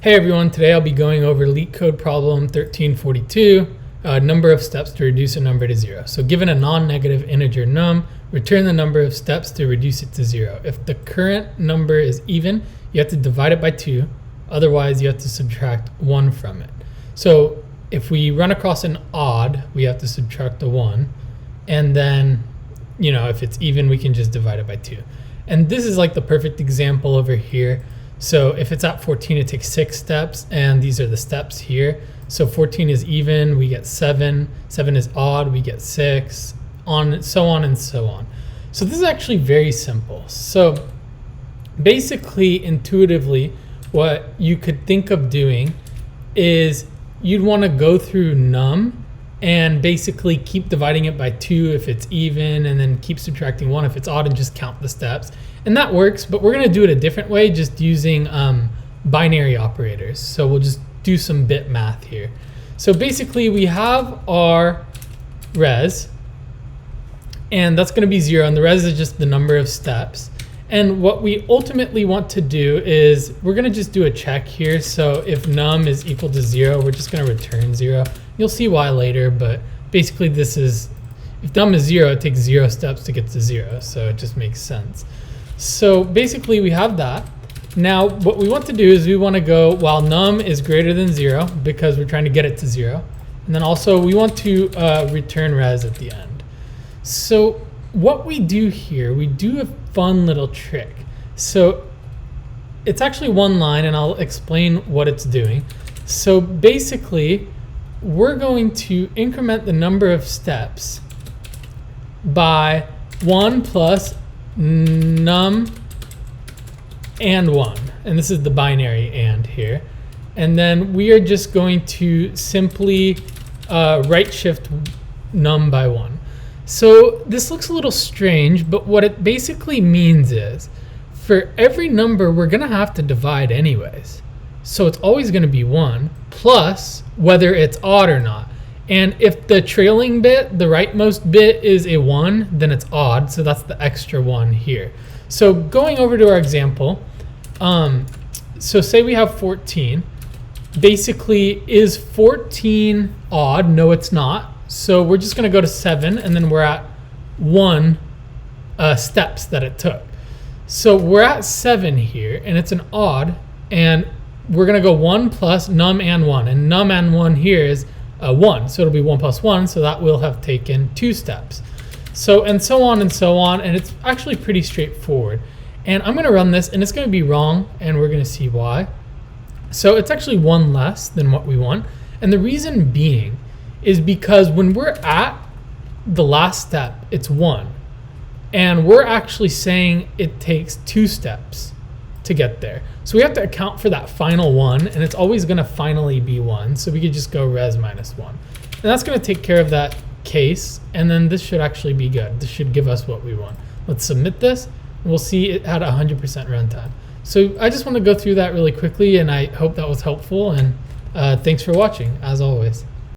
Hey everyone, today I'll be going over Leetcode problem 1342, number of steps to reduce a number to 0. So given a non-negative integer num, return the number of steps to reduce it to 0. If the current number is even, you have to divide it by 2, otherwise you have to subtract 1 from it. So if we run across an odd, we have to subtract the 1, and then, if it's even, we can just divide it by 2. And this is like the perfect example over here. So if it's at 14, it takes 6 steps, and these are the steps here. So 14 is even, we get 7. 7 is odd, we get 6, so on and so on. So this is actually very simple. So basically, intuitively, what you could think of doing is you'd want to go through num and basically keep dividing it by 2 if it's even, and then keep subtracting 1 if it's odd, and just count the steps. And that works, but we're going to do it a different way, just using binary operators. So we'll just do some bit math here. So basically we have our res, and that's going to be 0, and the res is just the number of steps. And what we ultimately want to do is we're going to just do a check here. So if num is equal to 0, we're just going to return 0. You'll see why later, but basically this is, if num is 0, it takes 0 steps to get to 0, so it just makes sense. So basically we have that. Now what we want to do is we want to go while num is greater than 0, because we're trying to get it to 0. And then also we want to return res at the end. So what we do here, we do a fun little trick. So it's actually one line, and I'll explain what it's doing. So basically we're going to increment the number of steps by 1 plus num and 1, and this is the binary and here, and then we are just going to simply right shift num by 1. So this looks a little strange, but what it basically means is for every number we're gonna have to divide anyways, so it's always going to be 1 plus whether it's odd or not. And if the trailing bit, the rightmost bit, is a 1, then it's odd, so that's the extra 1 here. So going over to our example, so say we have 14. Basically, is 14 odd? No, it's not. So we're just going to go to 7, and then we're at 1 steps that it took. So we're at 7 here, and it's an odd, and we're going to go 1 plus num and 1, and num and 1 here is 1, so it'll be 1 plus 1, so that will have taken 2 steps. So, and so on and so on, and it's actually pretty straightforward. And I'm going to run this, and it's going to be wrong, and we're going to see why. So it's actually 1 less than what we want, and the reason being is because when we're at the last step, it's 1, and we're actually saying it takes 2 steps to get there. So we have to account for that final 1, and it's always going to finally be 1, so we could just go res minus 1. And that's going to take care of that case, and then this should actually be good. This should give us what we want. Let's submit this, and we'll see it had 100% runtime. So I just want to go through that really quickly, and I hope that was helpful, and thanks for watching, as always.